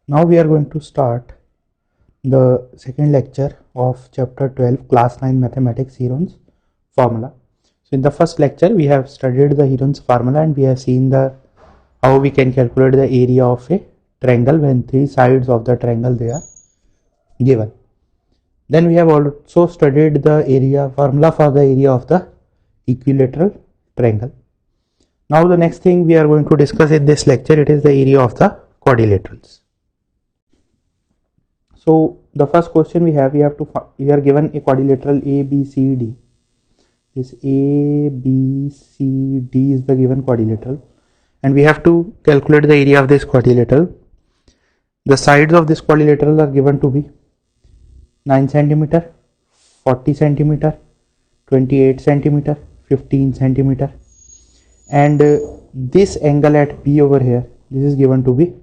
Now we are going to start the second lecture of chapter 12 class 9 mathematics Heron's formula. So in the first lecture we have studied the Heron's formula and we have seen the how we can calculate the area of a triangle when three sides of the triangle they are given. Then we have also studied the area formula for the area of the equilateral triangle. Now the next thing we are going to discuss in this lecture, it is the area of the quadrilaterals. So the first question we are given a quadrilateral ABCD. This ABCD is the given quadrilateral and we have to calculate the area of this quadrilateral. The sides of this quadrilateral are given to be 9 centimeter, 40 centimeter, 28 centimeter, 15 centimeter, and this angle at B over here, this is given to be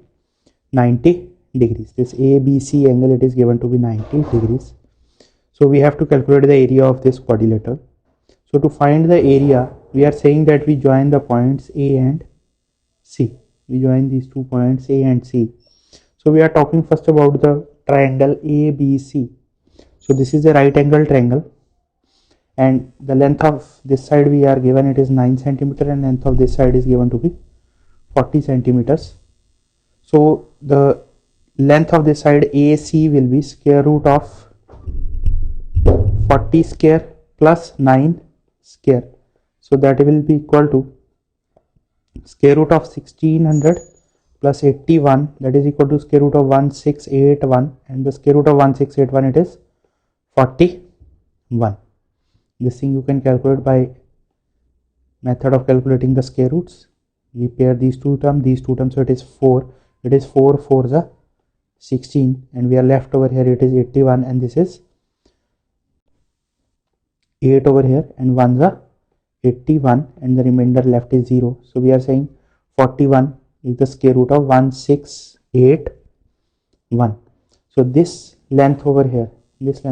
90 degrees. This ABC angle, it is given to be 90 degrees. So we have to calculate the area of this quadrilateral. So to find the area, we are saying that we join the points A and C. We join these two points A and C. So we are talking first about the triangle ABC. So this is a right angle triangle and the length of this side we are given, it is 9 centimeter, and length of this side is given to be 40 centimeters. So the length of this side AC will be square root of 40 square plus 9 square. So that will be equal to square root of 1600 plus 81, that is equal to square root of 1681, and the square root of 1681, it is 41. This thing you can calculate by method of calculating the square roots. We pair these two terms, so it is 4. It is 4 4s are 16, and we are left over here, it is 81, and this is 8 over here, and 1s are 81, and the remainder left is 0. So we are saying 41 is the square root of 1681. So this length over here, this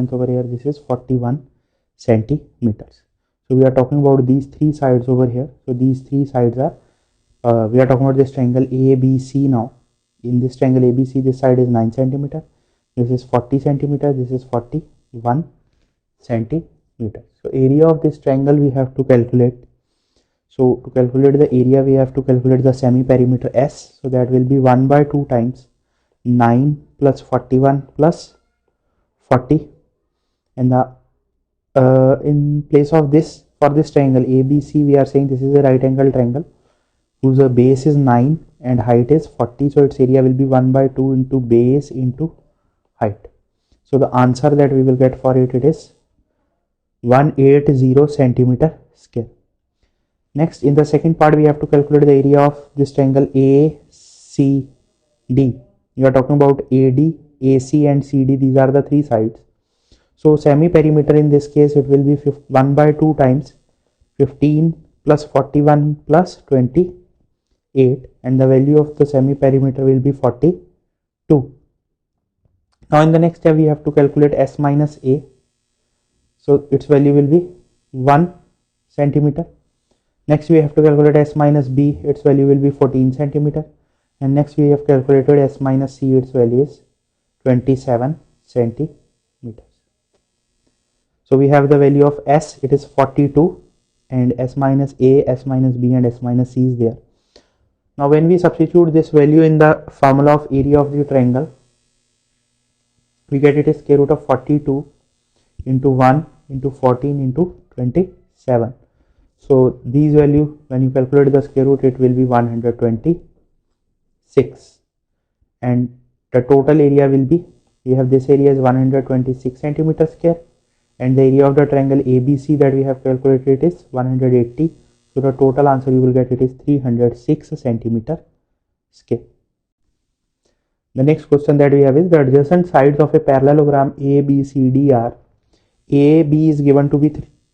is 41 centimeters. So we are talking about these three sides over here. So these three sides are we are talking about this triangle ABC now. In this triangle ABC, this side is 9 centimeter, this is 40 centimeter, this is 41 centimeter. So area of this triangle we have to calculate. So to calculate the area, we have to calculate the semi perimeter S. So that will be 1 by 2 times 9 plus 41 plus 40, and the in place of this, for this triangle ABC, we are saying this is a right angle triangle whose base is 9 and height is 40. So its area will be 1 by 2 into base into height. So the answer that we will get for it, it is 180 centimeter square. Next, in the second part, we have to calculate the area of this triangle ACD. We are talking about AD, AC and CD. These are the three sides. So semi perimeter in this case, it will be 1 by 2 times 15 plus 41 plus 28, and the value of the semi perimeter will be 42. Now in the next step, we have to calculate S minus A. So its value will be 1 centimeter. Next we have to calculate S minus B, its value will be 14 centimeter, and next we have calculated S minus C, its value is 27 centimeters. So we have the value of S, it is 42, and S minus A, S minus B and S minus C is there. Now when we substitute this value in the formula of area of the triangle, we get it is square root of 42 into 1 into 14 into 27. So these value, when you calculate the square root, it will be 126, and the total area will be, we have this area is 126 centimeter square, and the area of the triangle ABC that we have calculated is 180. So the total answer you will get, it is 306 centimeter square. The next question that we have is the adjacent sides of a parallelogram ABCD are: AB is given to be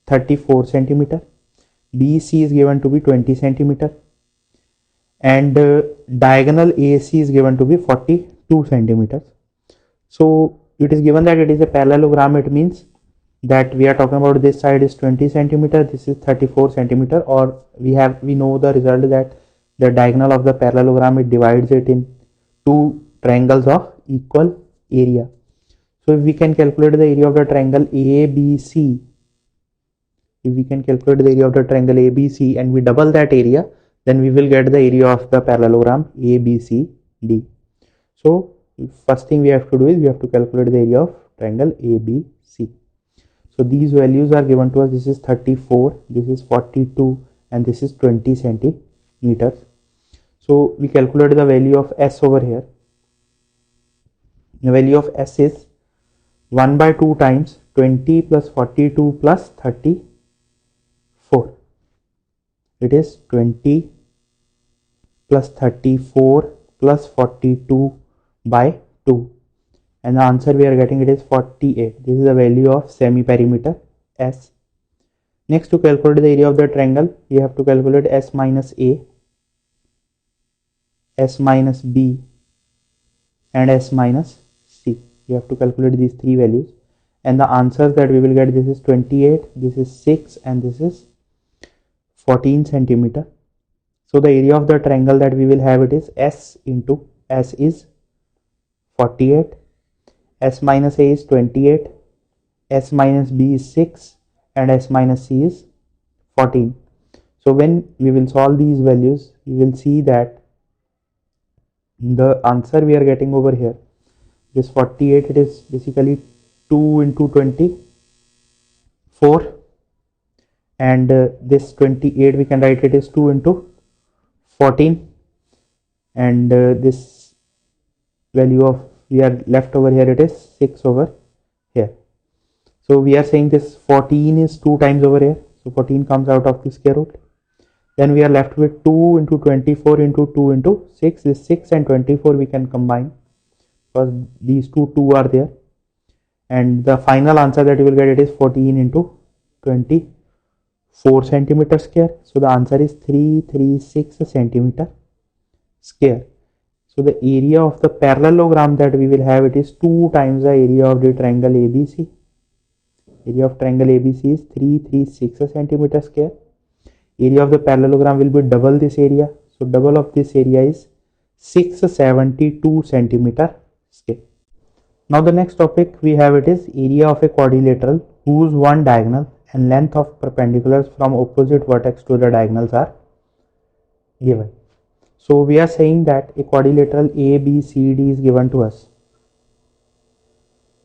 34 centimeter, BC is given to be 20 centimeter, and diagonal AC is given to be 42 centimeters. So it is given that it is a parallelogram. It means that we are talking about this side is 20 centimeter, this is 34 centimeter, or we know the result that the diagonal of the parallelogram, it divides it in two triangles of equal area. So if we can calculate the area of the triangle ABC, if we can calculate the area of the triangle ABC and we double that area, then we will get the area of the parallelogram ABCD. So first thing we have to do is we have to calculate the area of triangle ABC. So these values are given to us. This is 34, this is 42, and this is 20 centimeters. So we calculate the value of S over here. The value of S is 1 by 2 times 20 plus 42 plus 34. It is 20 plus 34 plus 42 by 2. And the answer we are getting, it is 48. This is the value of semi-perimeter S. Next, to calculate the area of the triangle, we have to calculate S minus A, S minus B, and S minus C. We have to calculate these three values. And the answers that we will get, this is 28, this is 6, and this is 14 centimeter. So the area of the triangle that we will have, it is S into S is 48. S minus A is 28, S minus B is 6, and S minus C is 14. So when we will solve these values, we will see that the answer we are getting over here, this 48, it is basically 2 into 24, and this 28 we can write it is 2 into 14, and this value of we are left over here, it is 6 over here. So we are saying this 14 is 2 times over here, so 14 comes out of the square root. Then we are left with 2 into 24 into 2 into 6. This 6 and 24 we can combine because these two are there, and the final answer that you will get, it is 14 into 24 centimeter square. So the answer is 336 centimeter square. So the area of the parallelogram that we will have, it is 2 times the area of the triangle ABC. Area of triangle ABC is 336 centimeter square. Area of the parallelogram will be double this area. So double of this area is 672 centimeter square. Now the next topic we have, it is area of a quadrilateral whose one diagonal and length of perpendiculars from opposite vertex to the diagonals are given. So we are saying that a quadrilateral ABCD is given to us.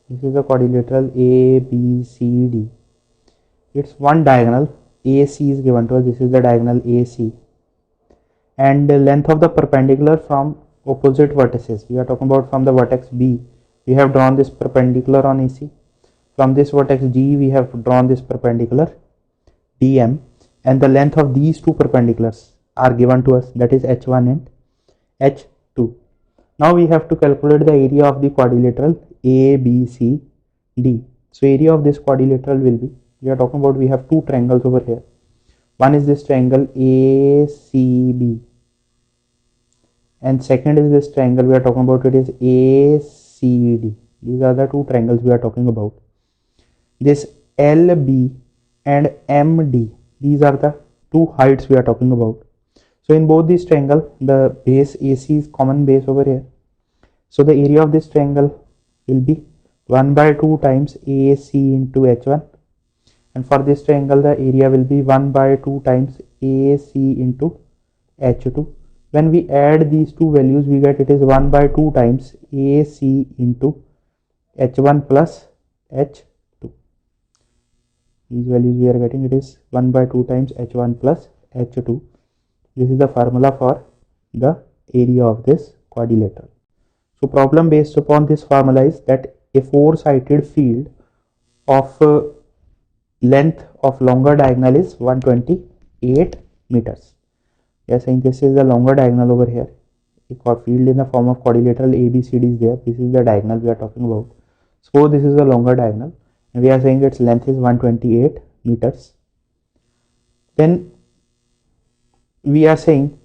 This is a quadrilateral ABCD. Its one diagonal AC is given to us. This is the diagonal AC, and the length of the perpendicular from opposite vertices. We are talking about from the vertex B. We have drawn this perpendicular on AC. From this vertex G, we have drawn this perpendicular DM, and the length of these two perpendiculars are given to us, that is H1 and H2. Now we have to calculate the area of the quadrilateral ABCD. So area of this quadrilateral will be, we are talking about, we have two triangles over here. One is this triangle ACB, and second is this triangle we are talking about, it is ACD. These are the two triangles we are talking about. This LB and MD, these are the two heights we are talking about. So in both these triangle, the base AC is common base over here. So the area of this triangle will be 1 by 2 times AC into H1, and for this triangle the area will be 1 by 2 times AC into H2. When we add these two values, we get it is 1 by 2 times AC into H1 plus H2. These values we are getting, it is 1 by 2 times H1 plus H2. This is the formula for the area of this quadrilateral. So problem based upon this formula is that a four-sided field of length of longer diagonal is 128 meters. We are saying this is the longer diagonal over here. A field in the form of quadrilateral ABCD is there. This is the diagonal we are talking about. So this is the longer diagonal, and we are saying its length is 128 meters. Then we are saying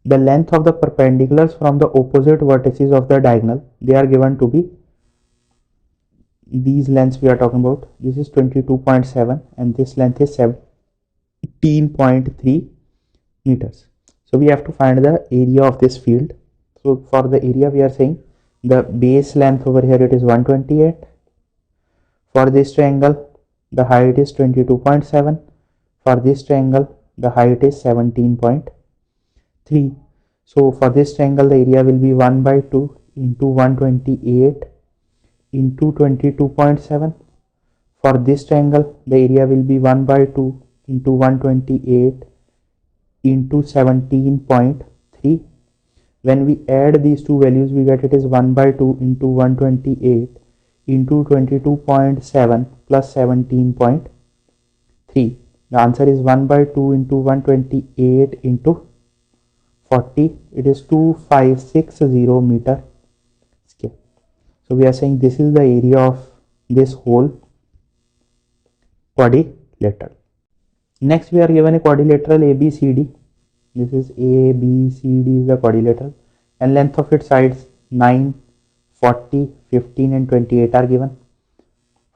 the length of the perpendiculars from the opposite vertices of the diagonal, they are given to be these lengths we are talking about. This is 22.7 and this length is 17.3 meters. So we have to find the area of this field. So for the area we are saying the base length over here it is 128. For this triangle the height is 22.7. For this triangle the height is 17.3. So for this triangle the area will be 1 by 2 into 128 into 22.7. For this triangle the area will be 1 by 2 into 128 into 17.3. When we add these two values we get it is 1 by 2 into 128 into 22.7 plus 17.3. The answer is 1 by 2 into 128 into 40. It is 2560 meter square. So we are saying this is the area of this whole quadrilateral. Next we are given a quadrilateral ABCD. This is ABCD is the quadrilateral and length of its sides 9, 40, 15 and 28 are given.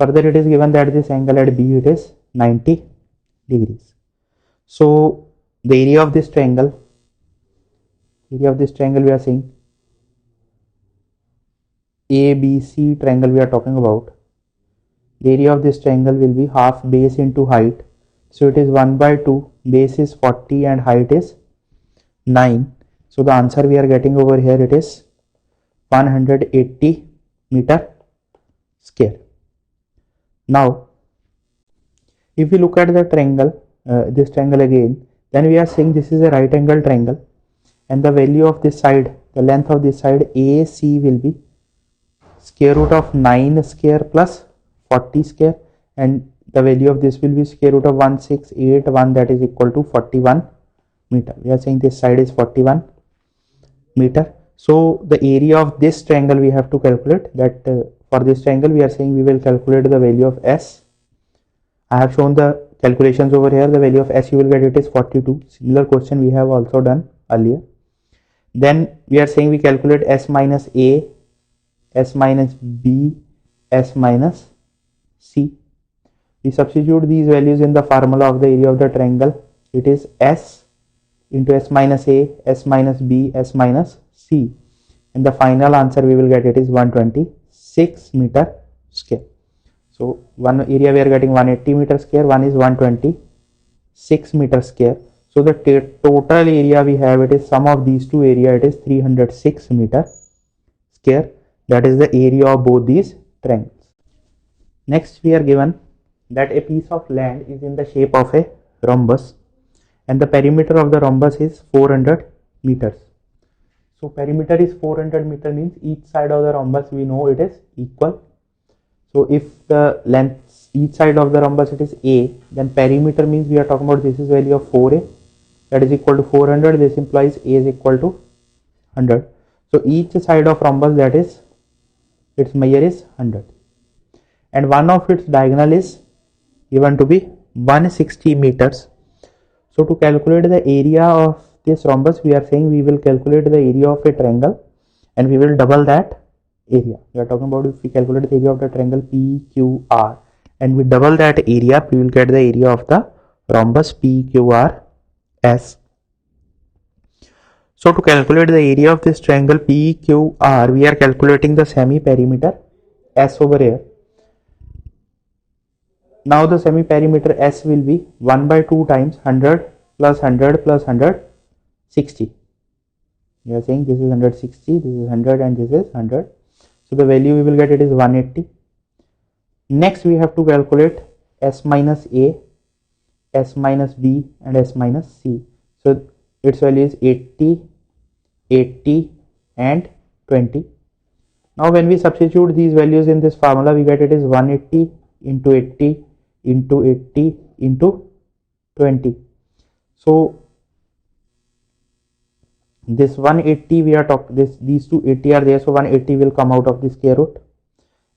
Further it is given that this angle at B it is 90 degrees. So the area of this triangle we are saying ABC triangle we are talking about. The area of this triangle will be half base into height. So it is 1 by 2, base is 40 and height is 9. So the answer we are getting over here it is 180 meter square. Now if we look at the triangle, this triangle again, then we are saying this is a right angle triangle and the value of this side, the length of this side AC will be square root of 9 square plus 40 square and the value of this will be square root of 1681, that is equal to 41 meter. We are saying this side is 41 meter. So the area of this triangle we have to calculate that for this triangle we are saying we will calculate the value of S. I have shown the calculations over here. The value of S you will get it is 42. Similar question we have also done earlier. Then we are saying we calculate S minus A, S minus B, S minus C. We substitute these values in the formula of the area of the triangle. It is S into S minus A, S minus B, S minus C. And the final answer we will get it is 126 meter square. So one area we are getting 180 meter square, one is 126 meter square. So the total area we have it is sum of these two area it is 306 meter square. That is the area of both these triangles. Next we are given that a piece of land is in the shape of a rhombus and the perimeter of the rhombus is 400 meters. So perimeter is 400 meter means each side of the rhombus we know it is equal. So if the length each side of the rhombus it is A, then perimeter means we are talking about this is value of 4A, that is equal to 400. This implies A is equal to 100. So each side of rhombus that is its measure is 100 and one of its diagonal is given to be 160 meters. So to calculate the area of this rhombus we are saying we will calculate the area of a triangle and we will double that area. We are talking about if we calculate the area of the triangle PQR and we double that area we will get the area of the rhombus PQRS. So to calculate the area of this triangle PQR we are calculating the semi perimeter S over here. Now the semi perimeter S will be 1 by 2 times 100 plus 100 plus 160. We are saying this is 160, this is 100 and this is 100. So the value we will get it is 180. Next we have to calculate S minus A, S minus B and S minus C. So its value is 80, 80 and 20. Now when we substitute these values in this formula we get it is 180 into 80 into 80 into 20. So this 180 we are talking these two 80 are there, so 180 will come out of the square root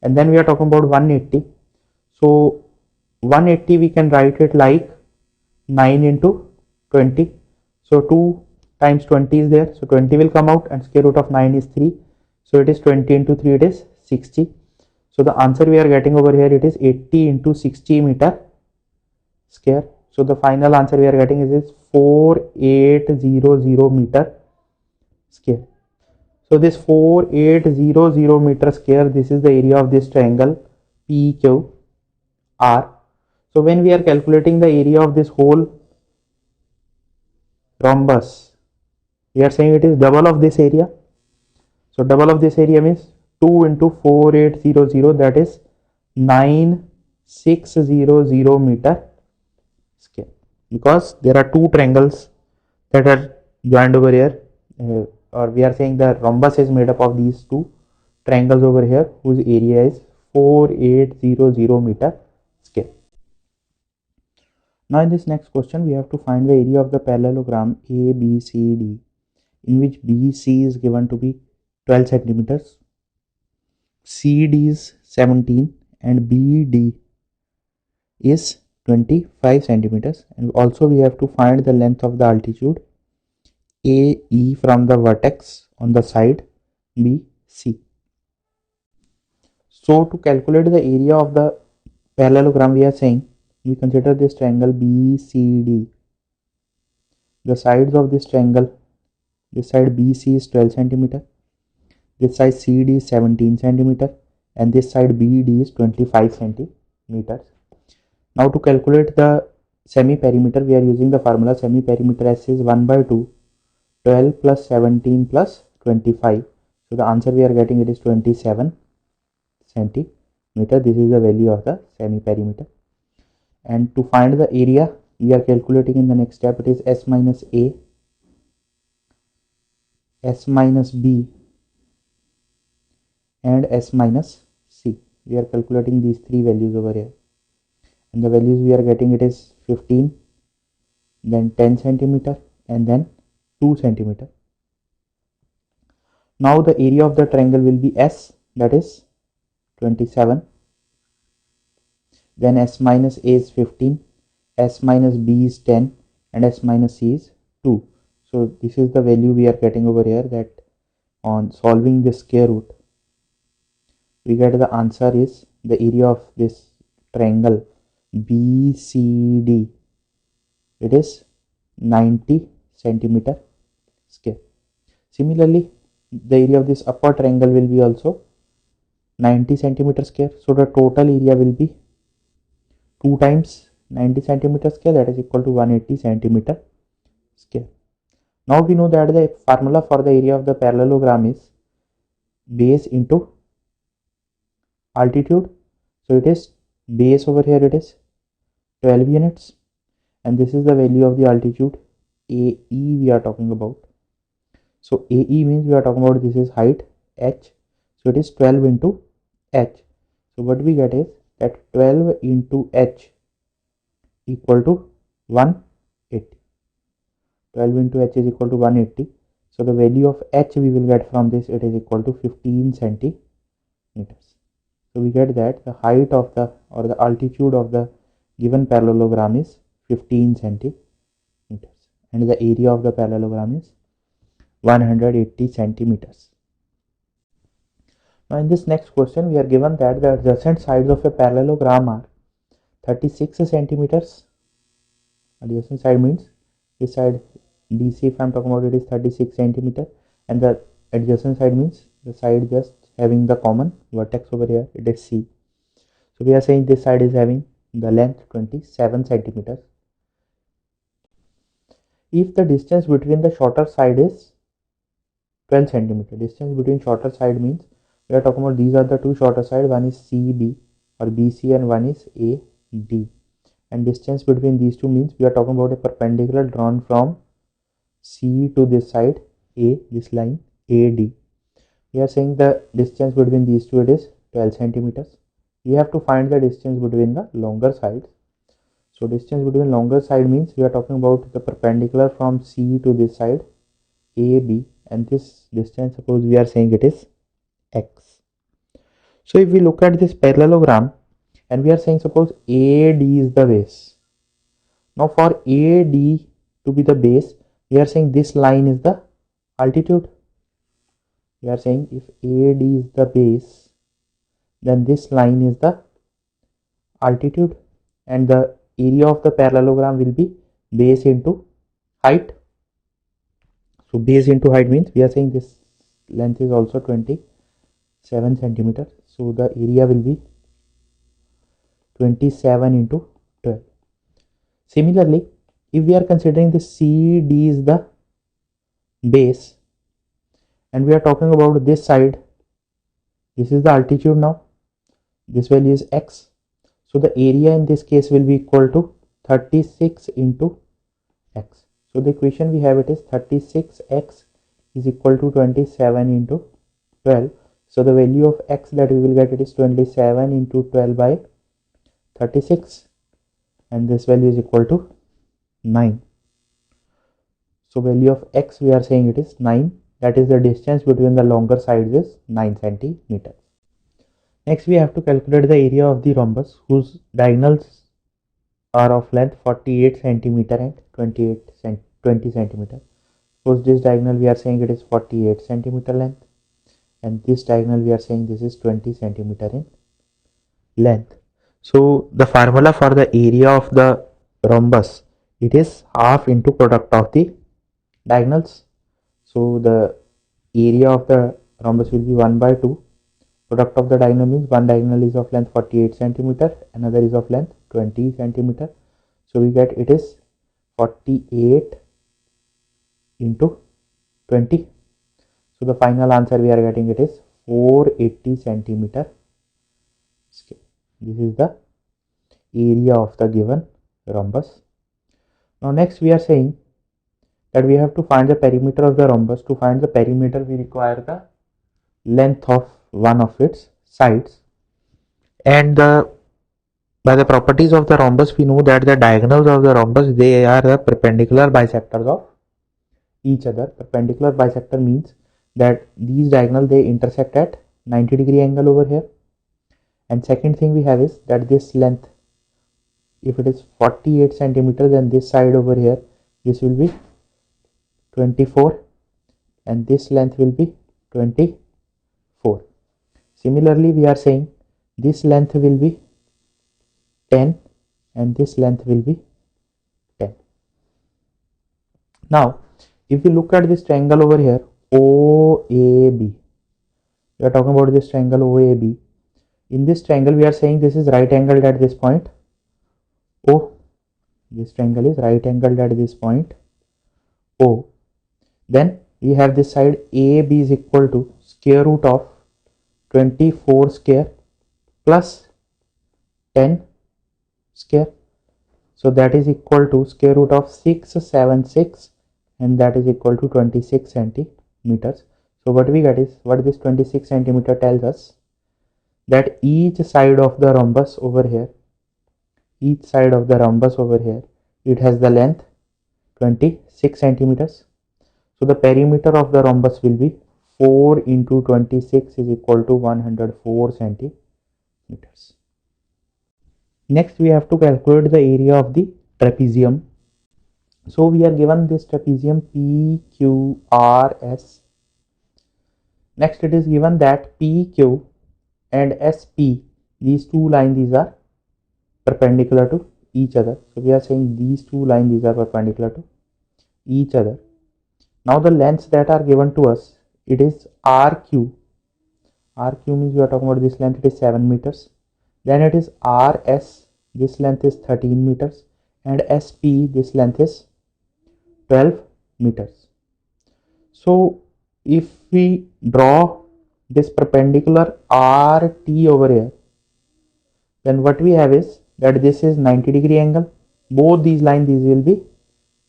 and then we are talking about 180. So 180 we can write it like 9 into 20. So 2 times 20 is there, so 20 will come out and square root of 9 is 3. So it is 20 into 3 it is 60. So the answer we are getting over here it is 80 into 60 meter square. So the final answer we are getting is 4800 meter square. So this 4800 meter square, this is the area of this triangle PQR. So when we are calculating the area of this whole rhombus, we are saying it is double of this area. So double of this area means 2 into 4800, that is 9600 meter square, because there are two triangles that are joined over here, or we are saying the rhombus is made up of these two triangles over here whose area is 4800 meter square. Now in this next question we have to find the area of the parallelogram ABCD, in which BC is given to be 12 centimeters, CD is 17 and BD is 25 centimeters, and also we have to find the length of the altitude AE from the vertex on the side BC. So to calculate the area of the parallelogram, we are saying we consider this triangle BCD. The sides of this triangle, this side BC is 12 centimeter, this side CD is 17 centimeter, and this side BD is 25 centimeters. Now to calculate the semi-perimeter, we are using the formula semi-perimeter S is 1 by 2, 12 plus 17 plus 25. So the answer we are getting, it is 27 centimeter. This is the value of the semi-perimeter. And to find the area, we are calculating in the next step. It is S minus A, S minus B and S minus C. We are calculating these three values over here, and the values we are getting, it is 15, then 10 centimeter and then 2 centimeter. Now the area of the triangle will be S, that is 27, then S minus A is 15, S minus B is 10 and S minus C is 2. So this is the value we are getting over here, that on solving the square root we get the answer is the area of this triangle BCD, it is 90 centimeter square. Similarly, the area of this upper triangle will be also 90 centimeter square. So the total area will be 2 times 90 centimeter square, that is equal to 180 centimeter square. Now we know that the formula for the area of the parallelogram is base into altitude. So it is base over here, it is 12 units, and this is the value of the altitude AE we are talking about. So AE means we are talking about, this is height H, so it is 12 into H. So what we get is that 12 into H equal to 180. 12 into H is equal to 180. So the value of H we will get from this, it is equal to 15 centimeters. So we get that the height of the, or the altitude of the given parallelogram is 15 centimeters, and the area of the parallelogram is 180 centimeters. Now in this next question we are given that the adjacent sides of a parallelogram are 36 centimeters. Adjacent side means this side DC, if I am talking about, it is 36 centimeter, and the adjacent side means the side just having the common vertex over here, it is C. So we are saying this side is having the length 27 centimeters. If the distance between the shorter side is 12 centimeter, distance between shorter side means we are talking about these are the two shorter side, one is CB or BC and one is AD, and distance between these two means we are talking about a perpendicular drawn from C to this side A, this line AD. We are saying the distance between these two, it is 12 centimeters. We have to find the distance between the longer sides. So distance between longer side means we are talking about the perpendicular from C to this side AB, and this distance, suppose we are saying it is X. So if we look at this parallelogram and we are saying suppose AD is the base. Now for AD to be the base, we are saying this line is the altitude. We are saying if AD is the base, then this line is the altitude, and the area of the parallelogram will be base into height. So base into height means we are saying this length is also 27 centimeter. So the area will be 27 into 12. Similarly, if we are considering the CD is the base and we are talking about this side, this is the altitude now, this value is x. So the area in this case will be equal to 36 into x. So the equation we have, it is 36x is equal to 27 into 12. So the value of x that we will get, it is 27 into 12 by 36, and this value is equal to 9. So value of x we are saying it is 9. That is the distance between the longer sides is 9 centimeters. Next we have to calculate the area of the rhombus whose diagonals are of length 48 centimeter and 20 centimeter. Suppose this diagonal we are saying it is 48 centimeter length, and this diagonal we are saying this is 20 centimeter in length. So the formula for the area of the rhombus, it is half into product of the diagonals. So the area of the rhombus will be 1 by 2. Product of the diagonal means one diagonal is of length 48 centimeter, another is of length 20 centimeter. So we get it is 48 into 20. So the final answer we are getting, it is 480 centimeter square. This is the area of the given rhombus. Now next we are saying that we have to find the perimeter of the rhombus. To find the perimeter we require the length of one of its sides, and by the properties of the rhombus we know that the diagonals of the rhombus, they are the perpendicular bisectors of each other. Perpendicular bisector means that these diagonal they intersect at 90-degree angle over here. And second thing we have is that this length, if it is 48 centimeters, then this side over here, this will be 24 and this length will be 24. Similarly we are saying this length will be 10 and this length will be 10. Now if we look at this triangle over here, OAB, we are talking about this triangle OAB. In this triangle we are saying this is right angled at this point O. This triangle is right angled at this point O. Then we have this side AB is equal to square root of 24 square plus 10 square. So that is equal to square root of 676, and that is equal to 26 centimeters. So what we get is, what this 26 centimeter tells us, that each side of the rhombus over here, it has the length 26 centimeters. So the perimeter of the rhombus will be 4 into 26 is equal to 104 centimeters. Next we have to calculate the area of the trapezium. So we are given this trapezium PQRS. Next it is given that PQ and SP, these two lines, these are perpendicular to each other. So we are saying these two lines, these are perpendicular to each other. Now the lengths that are given to us, it is RQ. RQ means we are talking about this length, it is 7 meters. Then it is RS, this length is 13 meters, and SP, this length is 12 meters. So if we draw this perpendicular RT over here, then what we have is that this is 90-degree angle. Both these lines, these will be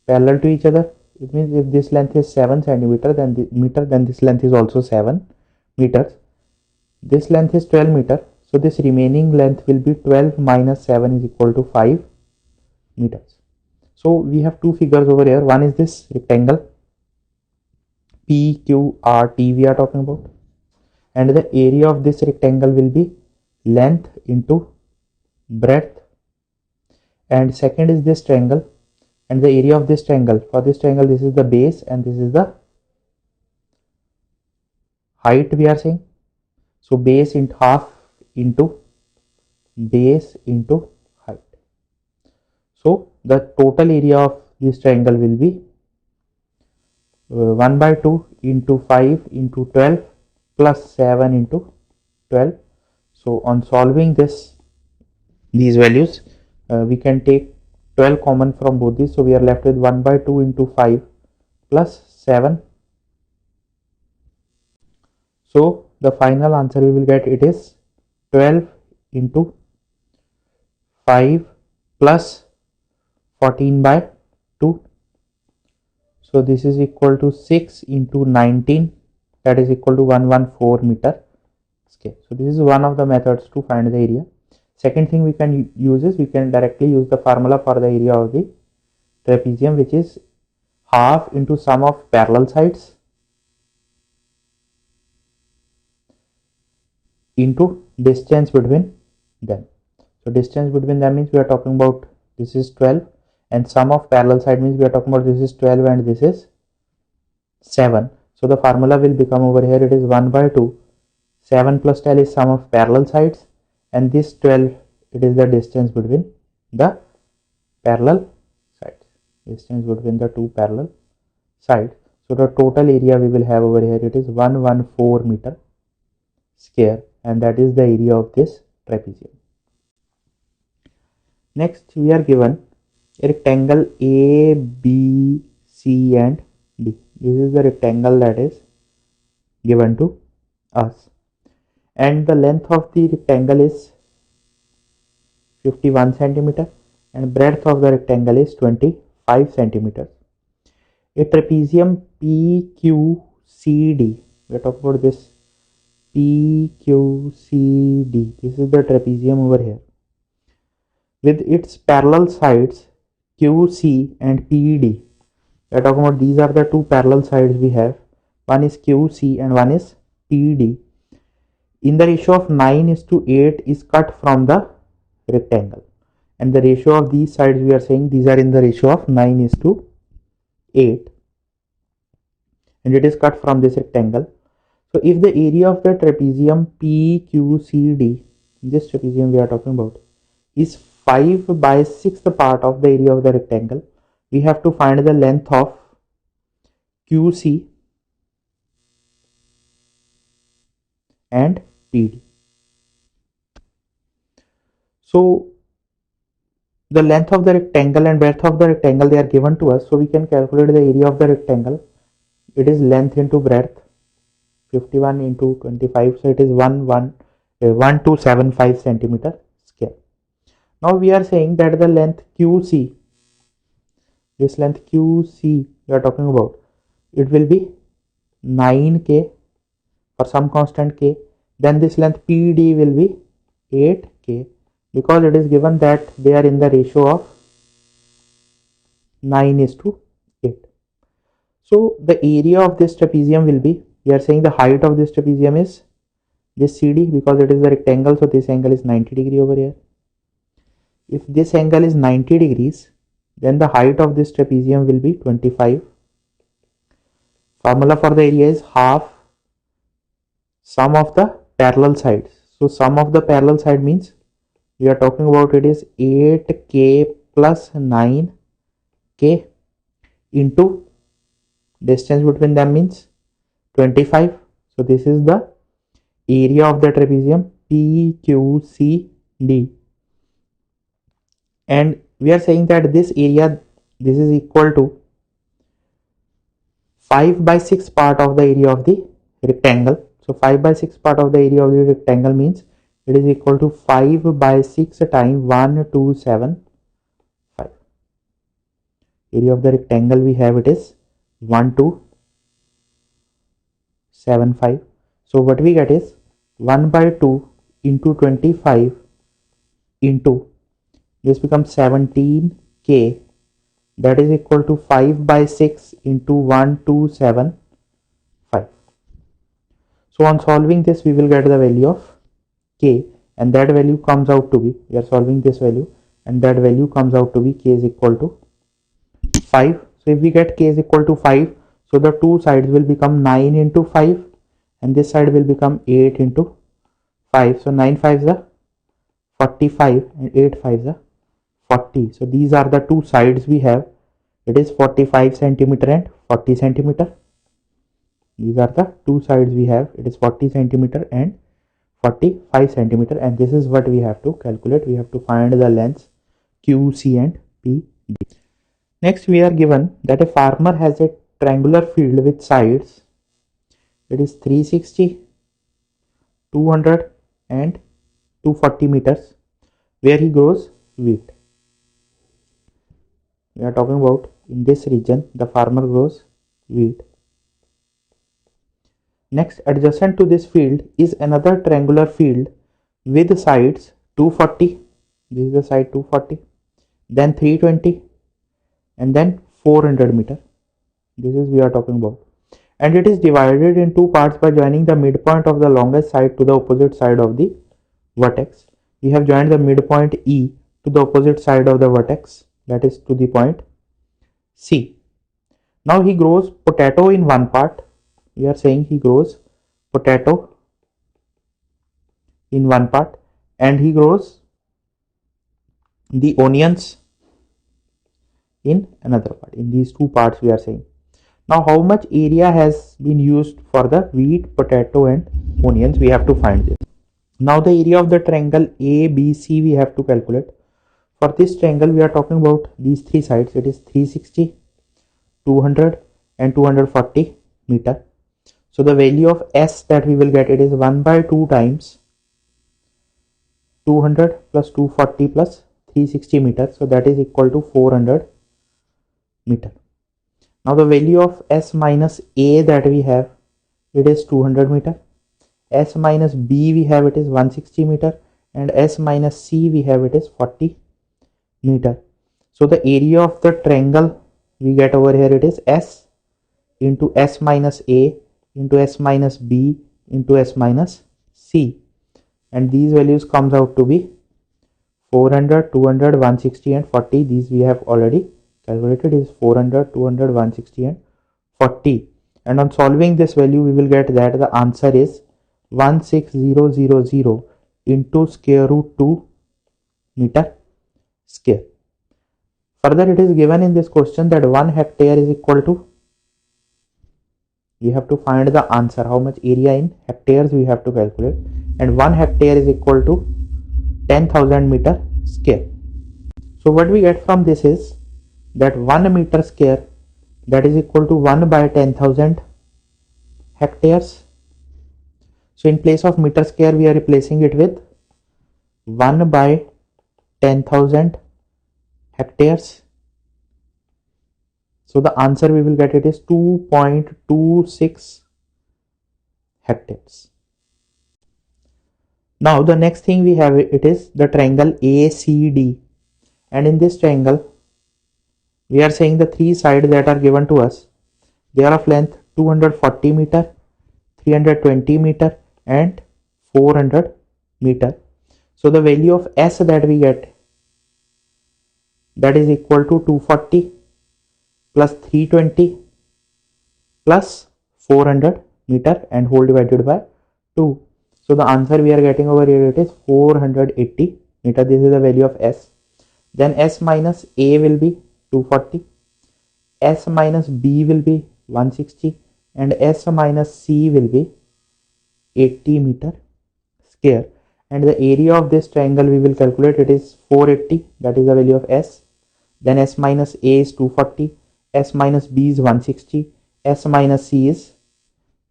parallel to each other. It means if this length is 7 centimeter, then this length is also 7 meters. This length is 12 meter. So this remaining length will be 12 minus 7 is equal to 5 meters. So we have two figures over here. One is this rectangle PQRT we are talking about, and the area of this rectangle will be length into breadth. And second is this triangle, and the area of this triangle, for this triangle this is the base and this is the height we are saying. So base into half into base into height. So the total area of this triangle will be 1 by 2 into 5 into 12 plus 7 into 12. So on solving these values, we can take 12 common from both these. So we are left with 1 by 2 into 5 plus 7. So the final answer we will get, it is 12 into 5 plus 14 by 2. So this is equal to 6 into 19, that is equal to 114 meter square. So this is one of the methods to find the area. Second thing we can use is, we can directly use the formula for the area of the trapezium, which is half into sum of parallel sides into distance between them. So distance between them means we are talking about this is 12, and sum of parallel side means we are talking about this is 12 and this is 7. So the formula will become over here, it is 1 by 2, 7 plus 12 is sum of parallel sides, and this 12, it is the distance between the parallel sides, distance between the two parallel sides. So the total area we will have over here, it is 114 meter square, and that is the area of this trapezium. Next we are given a rectangle A, B, C and D. This is the rectangle that is given to us, and the length of the rectangle is 51 centimeter and breadth of the rectangle is 25 centimeters. A trapezium PQCD, we are talking about this PQCD, this is the trapezium over here, with its parallel sides QC and PD. We are talking about these are the two parallel sides we have, one is QC and one is PD, in the ratio of 9:8 is cut from the rectangle, and the ratio of these sides we are saying these are in the ratio of 9:8, and it is cut from this rectangle. So if the area of the trapezium PQCD, this trapezium we are talking about, is 5 by 6th part of the area of the rectangle, we have to find the length of QC and PD. So the length of the rectangle and breadth of the rectangle, they are given to us, so we can calculate the area of the rectangle. It is length into breadth, 51 into 25, so it is 1275 centimeter square. Now we are saying that the length QC, this length QC we are talking about, it will be 9K for some constant K. Then this length PD will be 8K, because it is given that they are in the ratio of 9:8. So the area of this trapezium will be, we are saying the height of this trapezium is this CD, because it is the rectangle, so this angle is 90 degree over here. If this angle is 90 degrees, then the height of this trapezium will be 25. Formula for the area is half sum of the parallel sides. So sum of the parallel side means we are talking about it is 8K plus 9K into distance between them means 25. So this is the area of the trapezium PQCD, and we are saying that this area, this is equal to 5 by 6 part of the area of the rectangle. So 5 by 6 part of the area of the rectangle means it is equal to 5 by 6 times 1275. Area of the rectangle we have, it is 1275. So what we get is 1 by 2 into 25 into, this becomes 17K, that is equal to 5 by 6 into 1275. So on solving this, we will get the value of K, and that value comes out to be, we are solving this value, and that value comes out to be K is equal to 5. So if we get K is equal to 5, so the two sides will become 9 into 5, and this side will become 8 into 5. So 9 5 is 45 and 8 5 is 40. So these are the two sides we have. It is 45 centimeter and 40 centimeter. These are the two sides we have. It is 40 centimeter and 45 centimeter, and this is what we have to calculate. We have to find the lengths Q, C and P, D. Next, we are given that a farmer has a triangular field with sides. It is 360, 200 and 240 meters, where he grows wheat. We are talking about in this region the farmer grows wheat. Next, adjacent to this field is another triangular field with sides 240. This is the side 240, then 320 and then 400 meter. This is we are talking about, and it is divided in two parts by joining the midpoint of the longest side to the opposite side of the vertex. We have joined the midpoint E to the opposite side of the vertex, that is to the point C. Now he grows potato in one part. We are saying he grows potato in one part and he grows the onions in another part. In these two parts we are saying. Now how much area has been used for the wheat, potato and onions? We have to find this. Now the area of the triangle ABC we have to calculate. For this triangle we are talking about these three sides. It is 360, 200 and 240 meter. So the value of S that we will get, it is 1 by 2 times 200 plus 240 plus 360 meter. So that is equal to 400 meter. Now the value of S minus A that we have, it is 200 meter. S minus B we have, it is 160 meter, and S minus C we have, it is 40 meter. So the area of the triangle we get over here, it is S into S minus A into S minus B into S minus C, and these values comes out to be 400, 200, 160 and 40. These we have already calculated, is 400, 200, 160 and 40, and on solving this value we will get that the answer is 16000 into square root 2 meter square. Further, it is given in this question that 1 hectare is equal to, we have to find the answer, how much area in hectares we have to calculate, and 1 hectare is equal to 10,000 meter square. So what we get from this is that 1 meter square, that is equal to 1 by 10,000 hectares. So in place of meter square we are replacing it with 1 by 10,000 hectares. So the answer we will get, it is 2.26 hectares. Now the next thing we have, it is the triangle ACD, and in this triangle we are saying the three sides that are given to us, they are of length 240 meter, 320 meter and 400 meter. So the value of S that we get, that is equal to 240 plus 320 plus 400 meter and whole divided by 2. So the answer we are getting over here, it is 480 meter. This is the value of S. Then S minus A will be 240, S minus B will be 160 and S minus C will be 80 meter square, and the area of this triangle we will calculate, it is 480, that is the value of S. Then S minus A is 240, S minus B is 160, S minus C is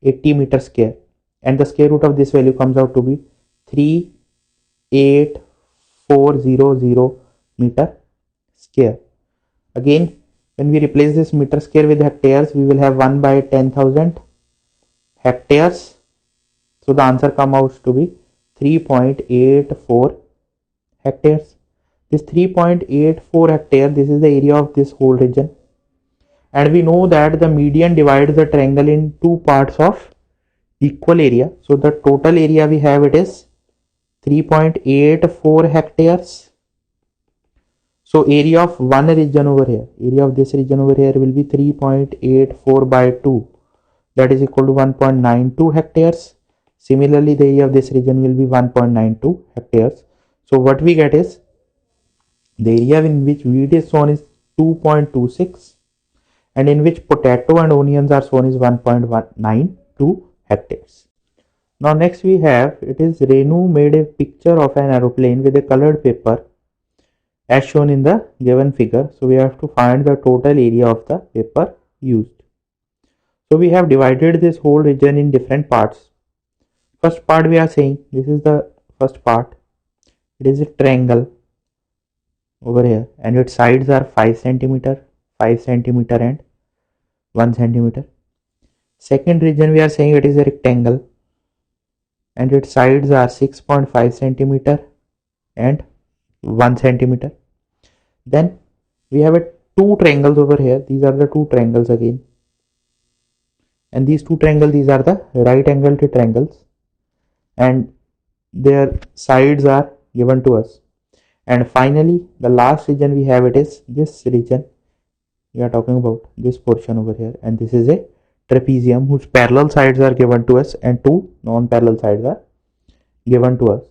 80 meter square, and the square root of this value comes out to be 38400 meter square. Again, when we replace this meter square with hectares, we will have 1 by 10,000 hectares. So the answer comes out to be 3.84 hectares. This 3.84 hectare, this is the area of this whole region, and we know that the median divides the triangle in two parts of equal area. So the total area we have, it is 3.84 hectares. So area of one region over here, area of this region over here will be 3.84 by 2, that is equal to 1.92 hectares. Similarly, the area of this region will be 1.92 hectares. So what we get is the area in which wheat is sown is 2.26, and in which potato and onions are shown is 1.192 hectares. Now next we have, it is Renu made a picture of an aeroplane with a colored paper as shown in the given figure. So we have to find the total area of the paper used. So we have divided this whole region in different parts. First part we are saying, this is the first part. It is a triangle over here and its sides are 5 centimeter, 5 centimeter and 1 centimeter. Second region we are saying it is a rectangle and its sides are 6.5 centimeter and 1 centimeter. Then we have two triangles over here. These are the two triangles again, and these two triangles, these are the right angled triangles and their sides are given to us. And finally the last region we have, it is this region. We are talking about this portion over here, and this is a trapezium whose parallel sides are given to us and two non-parallel sides are given to us.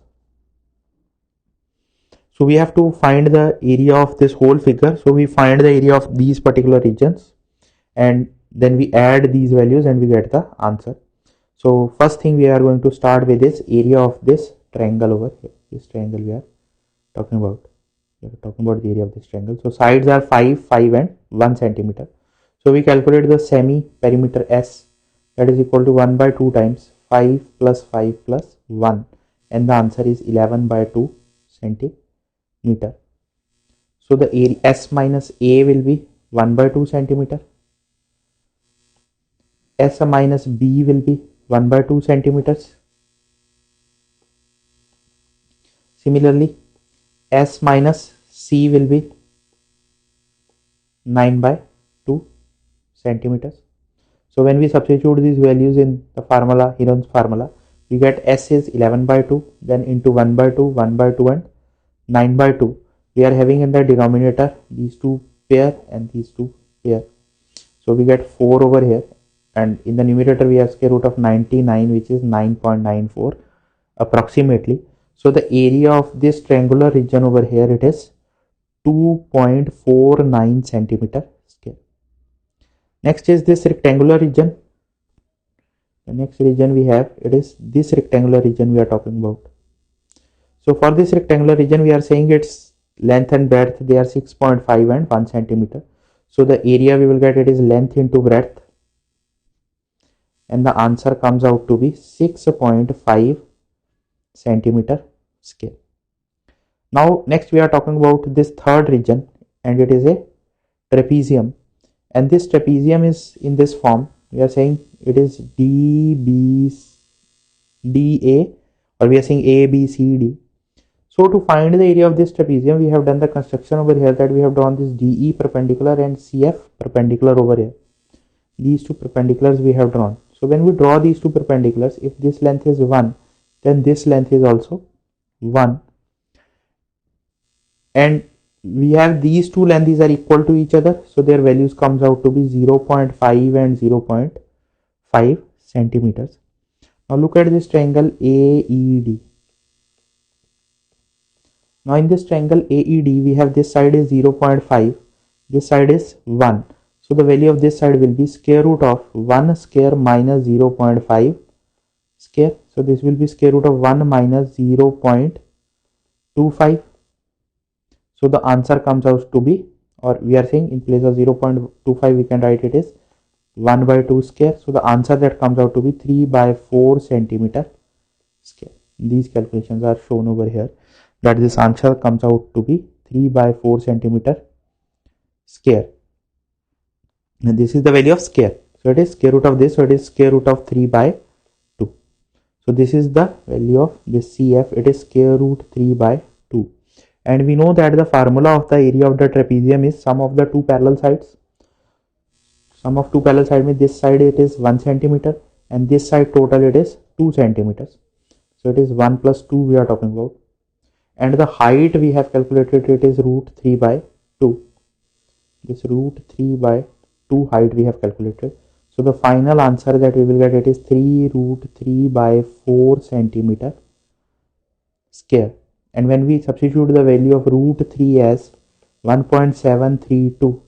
So we have to find the area of this whole figure. So we find the area of these particular regions and then we add these values and we get the answer. So first thing we are going to start with is area of this triangle over here. This triangle we are talking about. We are talking about the area of this triangle. So sides are 5, 5 and 1 centimeter. So we calculate the semi perimeter S, that is equal to 1 by 2 times 5 plus 5 plus 1, and the answer is 11 by 2 centimeter. So the area S minus A will be 1 by 2 centimeter. S minus B will be 1 by 2 centimeters. Similarly, S minus C will be 9 by 2 centimeters. So when we substitute these values in the formula, Heron's formula, we get S is 11 by 2, then into 1 by 2, 1 by 2 and 9 by 2. We are having in the denominator these two pair and these two pair. So we get 4 over here, and in the numerator we have square root of 99, which is 9.94 approximately. So the area of this triangular region over here, it is 2.49 centimeter square. Next is this rectangular region. The next region we have, it is this rectangular region we are talking about. So for this rectangular region, we are saying its length and breadth, they are 6.5 and 1 centimeter. So the area we will get, it is length into breadth, and the answer comes out to be 6.5 centimeter square. Now next we are talking about this third region, and it is a trapezium, and this trapezium is in this form. We are saying it is DA, or we are saying ABCD. So to find the area of this trapezium, we have done the construction over here, that we have drawn this DE perpendicular and CF perpendicular over here. These two perpendiculars we have drawn. So when we draw these two perpendiculars, if this length is 1, then this length is also 1. And we have these two lengths are equal to each other. So their values comes out to be 0.5 and 0.5 centimeters. Now look at this triangle AED. Now in this triangle AED, we have this side is 0.5, this side is 1. So the value of this side will be square root of 1 square minus 0.5 square. So this will be square root of 1 minus 0.25. So the answer comes out to be, or we are saying in place of 0.25 we can write it is 1 by 2 square. So the answer that comes out to be 3 by 4 centimeter square. These calculations are shown over here, that this answer comes out to be 3 by 4 centimeter square. And this is the value of square. So it is square root of this, so it is square root of 3 by 2. So this is the value of this CF, it is square root 3 by 2. And we know that the formula of the area of the trapezium is sum of the two parallel sides. Sum of two parallel sides means this side it is 1 centimeter and this side total it is 2 centimeters. So it is 1 plus 2 we are talking about. And the height we have calculated, it is root 3 by 2. This root 3 by 2 height we have calculated. So the final answer that we will get, it is 3 root 3 by 4 centimeter square. And when we substitute the value of root 3 as 1.732,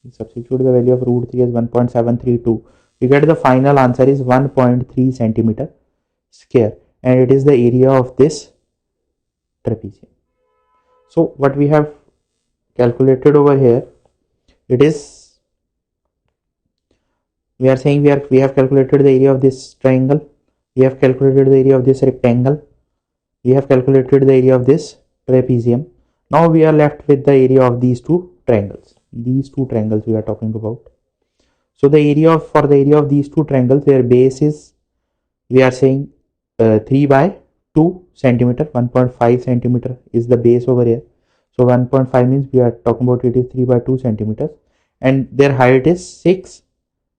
We substitute the value of root 3 as 1.732. We get the final answer is 1.3 centimeter square, and it is the area of this trapezium. So what we have calculated over here, it is, we are saying we have calculated the area of this triangle, we have calculated the area of this rectangle, we have calculated the area of this trapezium. Now we are left with the area of these two triangles. These two triangles we are talking about. So the area of, for the area of these two triangles, their base is, we are saying 3 by 2 centimeter, 1.5 centimeter is the base over here. So 1.5 means we are talking about it is 3 by 2 centimeters, and their height is 6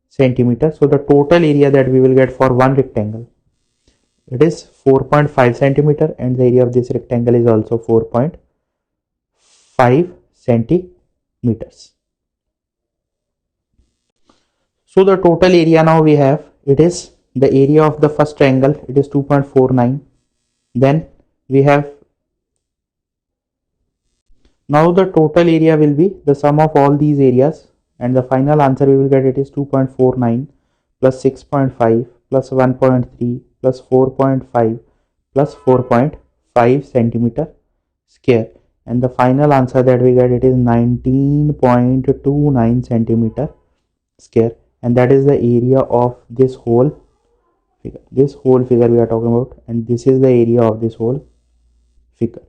centimeters. So the total area that we will get for one rectangle, it is 4.5 centimeter, and the area of this rectangle is also 4.5 centimeters. So the total area now we have, it is the area of the first triangle, it is 2.49. Then we have, now the total area will be the sum of all these areas, and the final answer we will get, it is 2.49 plus 6.5 plus 1.3 plus 4.5 plus 4.5 centimeter square, and the final answer that we get, it is 19.29 centimeter square, and that is the area of this whole figure. This whole figure we are talking about, and this is the area of this whole figure.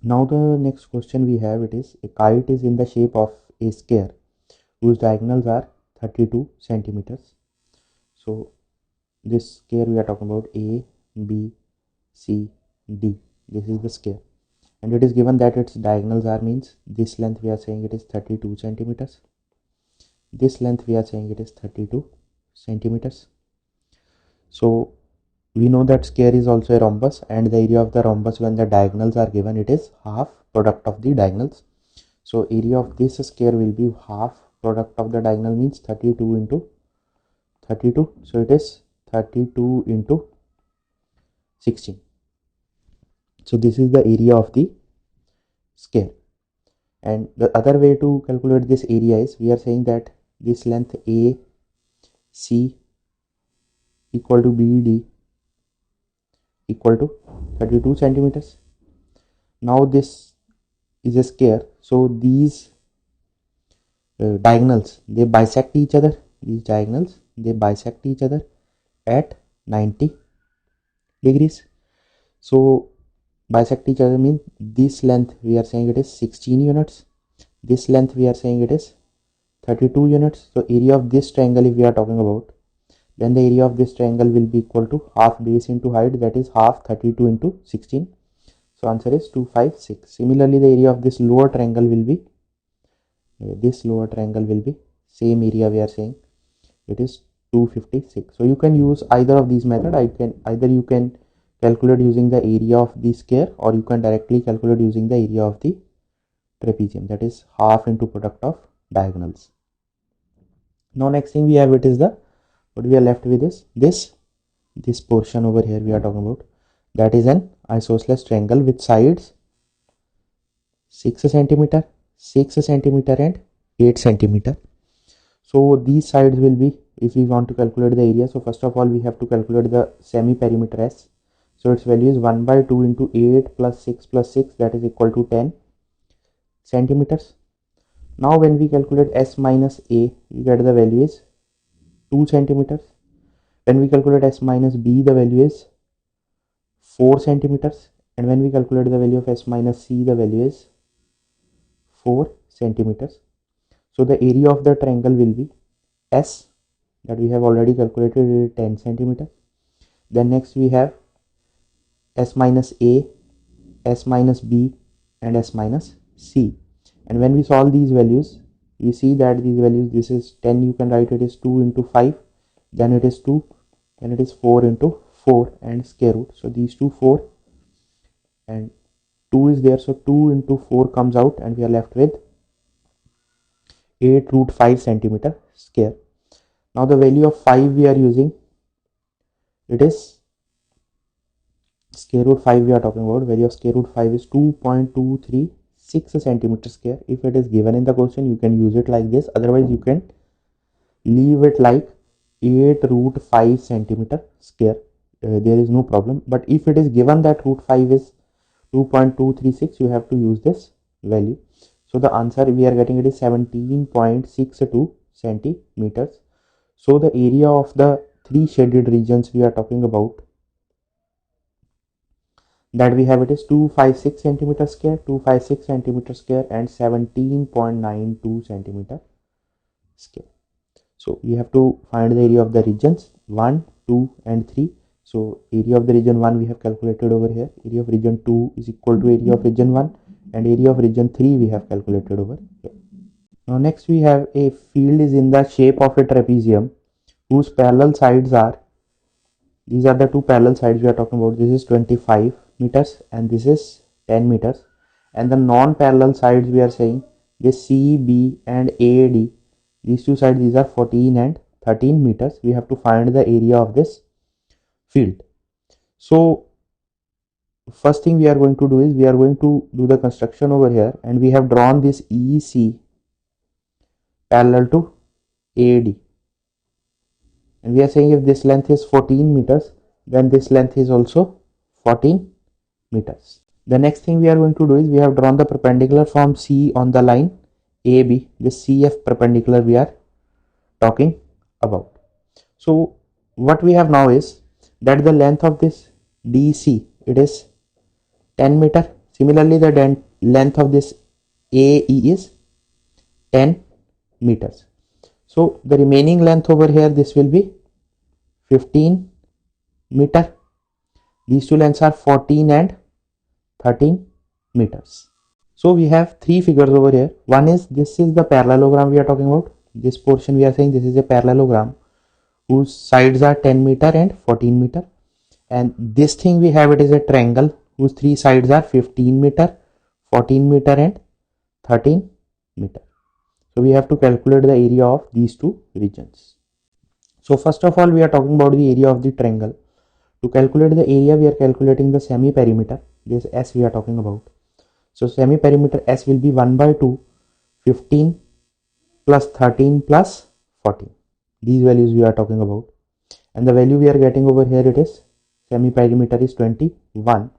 Now the next question we have, it is, a kite is in the shape of a square whose diagonals are 32 centimeters. So this square we are talking about, A, B, C, D. This is the square, and it is given that its diagonals are, means this length we are saying it is 32 centimeters. This length we are saying it is 32 centimeters. So we know that square is also a rhombus, and the area of the rhombus when the diagonals are given, it is half product of the diagonals. So area of this square will be half product of the diagonal, means 32 into 32. So it is 32 into 16. So this is the area of the square. And the other way to calculate this area is, we are saying that this length AC equal to BD equal to 32 centimeters. Now this is a square, so these diagonals, they bisect each other. These diagonals, they bisect each other at 90 degrees. So bisect each other means this length we are saying it is 16 units, this length we are saying it is 32 units. So area of this triangle, if we are talking about, then the area of this triangle will be equal to half base into height, that is half 32 into 16. So answer is 256. Similarly, the area of this lower triangle will be, same area we are saying it is 256. So you can use either of these method. Either you can calculate using the area of the square, or you can directly calculate using the area of the trapezium, that is half into product of diagonals. Now next thing we have, it is the, what we are left with is this portion over here we are talking about, that is an isosceles triangle with sides 6 centimeter, 6 centimeter and 8 centimeter. So these sides will be, if we want to calculate the area, so first of all we have to calculate the semi perimeter S. So its value is 1 by 2 into 8 plus 6 plus 6, that is equal to 10 centimeters. Now when we calculate S minus A, we get the value is 2 centimeters. When we calculate S minus B, the value is 4 centimeters, and when we calculate the value of S minus C, the value is 4 centimeters. So the area of the triangle will be S, that we have already calculated, 10 centimeters. Then next we have S minus A, S minus B and S minus C, and when we solve these values, we see that these values, this is 10, you can write it is 2 into 5, then it is 2, then it is 4 into 4 and square root. So these two 4 and 2 is there, so 2 into 4 comes out, and we are left with 8 root 5 centimeter square. Now the value of 5 we are using, it is square root 5 we are talking about. Value of square root 5 is 2.23 6 centimeter square. If it is given in the question, you can use it like this. Otherwise, you can leave it like 8 root 5 centimeter square. There is no problem. But if it is given that root 5 is 2.236, you have to use this value. So the answer we are getting it is 17.62 centimeters. So the area of the three shaded regions we are talking about, that we have it is 256 centimeter square, 256 centimeter square and 17.92 centimeter square. So we have to find the area of the regions 1, 2 and 3. So area of the region 1 we have calculated over here. Area of region 2 is equal to area of region 1 and area of region 3 we have calculated over here. Now next we have a field is in the shape of a trapezium whose parallel sides are, these are the two parallel sides we are talking about. This is 25 meters and this is 10 meters, and the non-parallel sides we are saying this C, B and AD, these two sides, these are 14 and 13 meters. We have to find the area of this field. So first thing we are going to do is we are going to do the construction over here, and we have drawn this EC parallel to AD, and we are saying if this length is 14 meters, then this length is also 14 meters. The next thing we are going to do is we have drawn the perpendicular from C on the line AB, this CF perpendicular we are talking about. So what we have now is that the length of this DC, it is 10 meter. Similarly, the length of this AE is 10 meters. So the remaining length over here, this will be 15 meter. These two lengths are 14 and 13 meters. So we have three figures over here. One is, this is the parallelogram we are talking about. This portion we are saying this is a parallelogram whose sides are 10 meter and 14 meter. And this thing we have, it is a triangle whose three sides are 15 meter, 14 meter and 13 meter. So we have to calculate the area of these two regions. So first of all, we are talking about the area of the triangle. To calculate the area, we are calculating the semi-perimeter. This S we are talking about. So semi-perimeter S will be 1 by 2, 15 plus 13 plus 14. These values we are talking about. And the value we are getting over here, it is semi-perimeter is 21.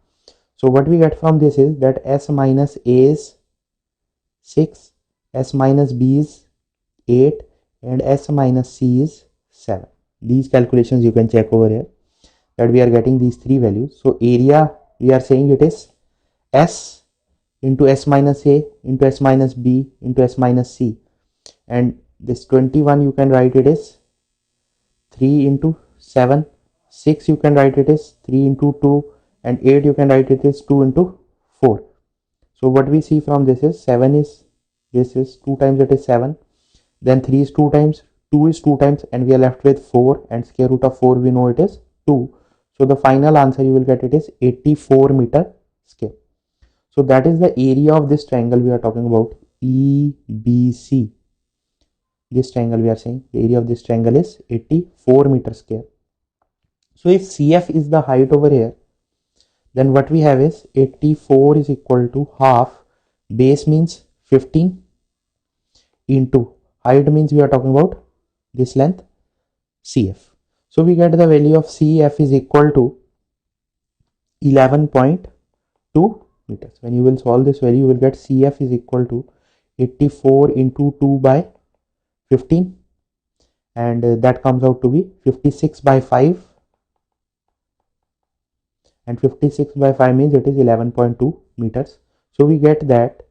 So what we get from this is that S minus A is 6, S minus B is 8 and S minus C is 7. These calculations you can check over here, that we are getting these three values. So area we are saying it is S into S minus A into S minus B into S minus C, and this 21 you can write it is 3 into 7, 6 you can write it is 3 into 2 and 8 you can write it is 2 into 4. So what we see from this is 7 is, this is 2 times it is 7, then 3 is 2 times, 2 is 2 times, and we are left with 4, and square root of 4 we know it is 2. So the final answer you will get it is 84 meter square. So that is the area of this triangle we are talking about, EBC. This triangle we are saying the area of this triangle is 84 meter square. So if CF is the height over here, then what we have is 84 is equal to half, base means 15 into height means we are talking about this length CF. So we get the value of CF is equal to 11.2 meters. When you will solve this value, you will get CF is equal to 84 into 2 by 15, and that comes out to be 56 by 5, and 56 by 5 means it is 11.2 meters. So we get that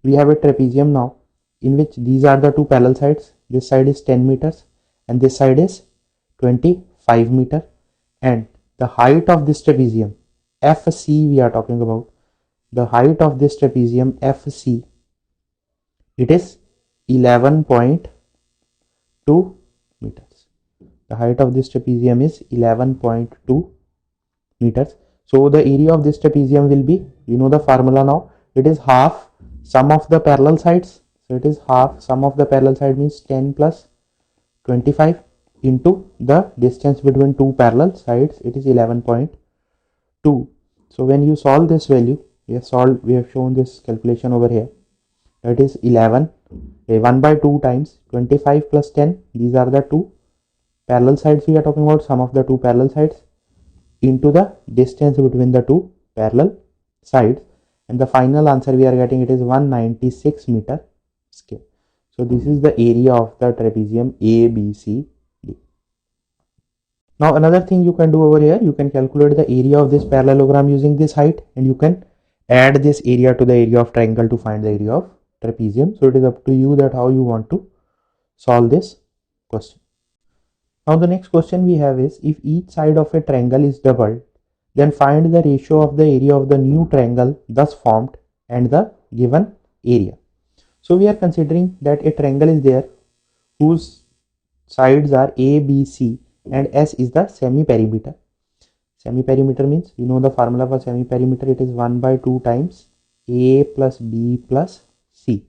we have a trapezium now in which these are the two parallel sides. This side is 10 meters and this side is 25 meter, and the height of this trapezium FC we are talking about, the height of this trapezium FC, it is 11.2 meters. The height of this trapezium is 11.2 meters. So the area of this trapezium will be, we know the formula now, it is half sum of the parallel sides. So it is half sum of the parallel side means 10 plus 25 into the distance between two parallel sides, it is 11.2. So when you solve this value, we have solved, we have shown this calculation over here. That is 11, 1 by 2 times 25 plus 10, these are the two parallel sides we are talking about, sum of the two parallel sides into the distance between the two parallel sides, and the final answer we are getting, it is 196 meter square. So this is the area of the trapezium ABCD. Now another thing you can do over here, you can calculate the area of this parallelogram using this height, and you can add this area to the area of triangle to find the area of trapezium. So it is up to you that how you want to solve this question. Now the next question we have is, if each side of a triangle is doubled, then find the ratio of the area of the new triangle thus formed and the given area. So we are considering that a triangle is there whose sides are A, B, C and S is the semi-perimeter. Semi-perimeter means, you know the formula for semi-perimeter, it is 1 by 2 times A plus B plus C.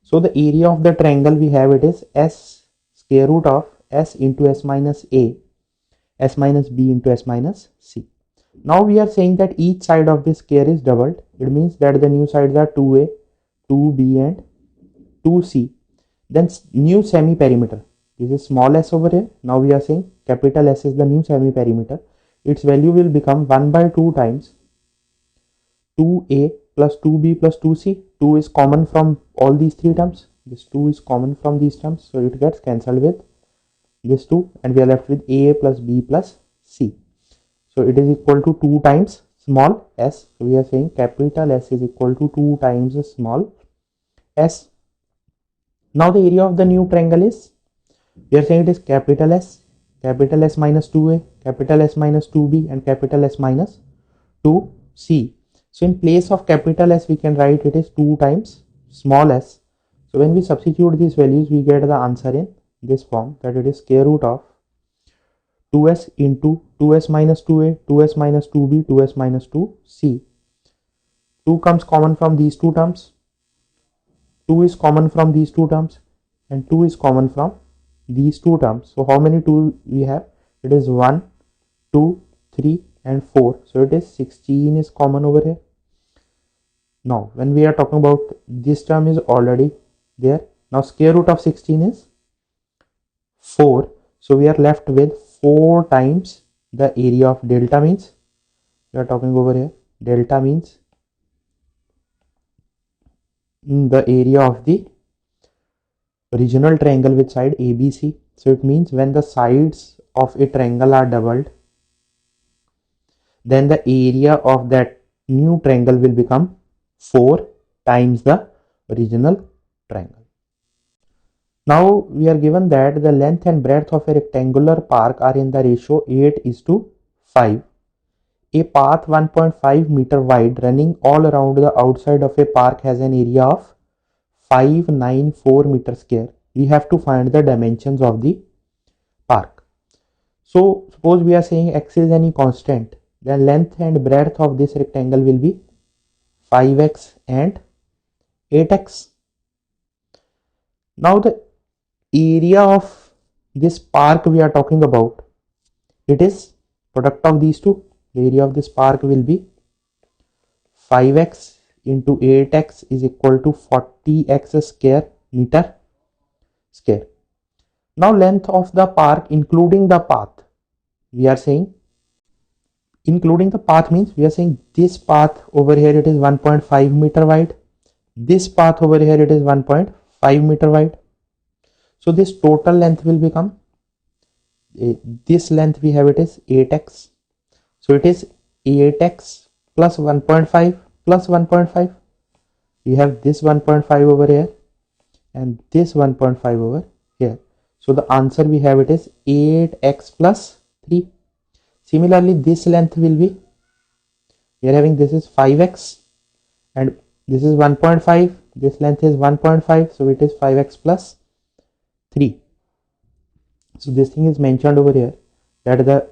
So the area of the triangle we have, it is S square root of S into S minus A, S minus B into S minus C. Now we are saying that each side of this square is doubled. It means that the new sides are 2A, 2B and 2C. Then new semi-perimeter, this is small s over here. Now we are saying capital S is the new semi-perimeter. Its value will become 1 by 2 times 2A plus 2B plus 2C. 2 is common from all these three terms. This 2 is common from these terms. So it gets cancelled with this 2 and we are left with A plus B plus C. So it is equal to 2 times small s. So we are saying capital S is equal to 2 times small s. Now the area of the new triangle is, we are saying it is capital S minus 2A, capital S minus 2B and capital S minus 2C. So in place of capital S we can write it is 2 times small s. So when we substitute these values we get the answer in this form, that it is square root of 2s into 2s minus 2a, 2s minus 2b, 2s minus 2c. 2 comes common from these two terms, 2 is common from these two terms and 2 is common from these two terms. So how many 2 we have? It is 1, 2, 3 and 4. So it is 16 is common over here. Now when we are talking about this term is already there. Now square root of 16 is 4. So we are left with 4 times the area of delta, means we are talking over here, delta means the area of the original triangle with side ABC. So it means when the sides of a triangle are doubled, then the area of that new triangle will become 4 times the original triangle. Now we are given that the length and breadth of a rectangular park are in the ratio 8:5. A path 1.5 meter wide running all around the outside of a park has an area of 594 meter square. We have to find the dimensions of the park. So suppose we are saying x is any constant, then length and breadth of this rectangle will be 5x and 8x. Now the area of this park we are talking about, it is product of these two. The area of this park will be 5x into 8x is equal to 40x square meter square. Now length of the park including the path, we are saying including the path means we are saying this path over here it is 1.5 meter wide, this path over here it is 1.5 meter wide. So this total length will become, this length we have it is 8x. So it is 8x plus 1.5 plus 1.5. We have this 1.5 over here and this 1.5 over here. So the answer we have it is 8x plus 3. Similarly, this length will be, we are having this is 5x and this is 1.5. This length is 1.5. So it is 5x plus 3. So this thing is mentioned over here that the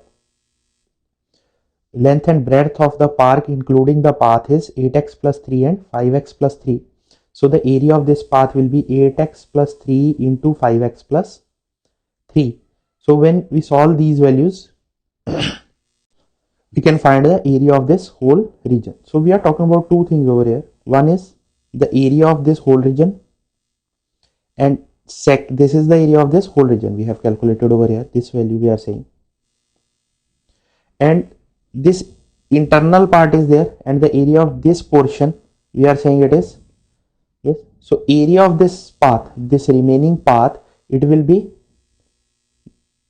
length and breadth of the park including the path is 8x plus 3 and 5x plus 3. So the area of this path will be 8x plus 3 into 5x plus 3. So when we solve these values, we can find the area of this whole region. So we are talking about two things over here. One is the area of this whole region, and this is the area of this whole region we have calculated over here. This value we are saying, and this internal part is there, and the area of this portion we are saying it is yes. So area of this path, this remaining path, it will be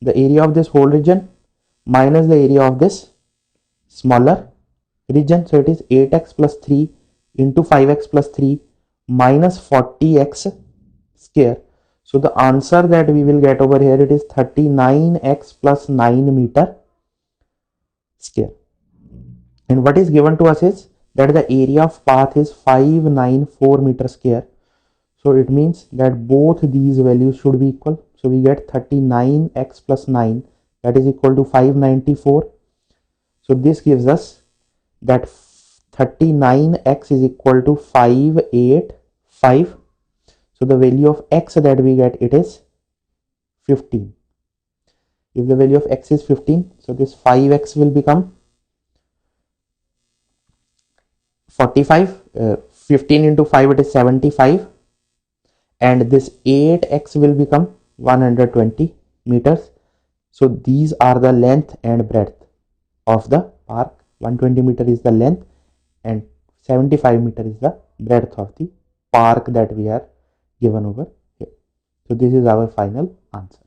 the area of this whole region minus the area of this smaller region. So it is 8x plus 3 into 5x plus 3 minus 40x square. So the answer that we will get over here, it is 39x plus 9 meter square. And what is given to us is that the area of path is 594 meter square. So it means that both these values should be equal. So we get 39x plus 9, that is equal to 594. So this gives us that 39x is equal to 585. So the value of x that we get, it is 15. If the value of x is 15, so this 5x will become 45. 15 into 5, it is 75. And this 8x will become 120 meters. So these are the length and breadth of the park. 120 meter is the length and 75 meter is the breadth of the park that we are given over here. So this is our final answer.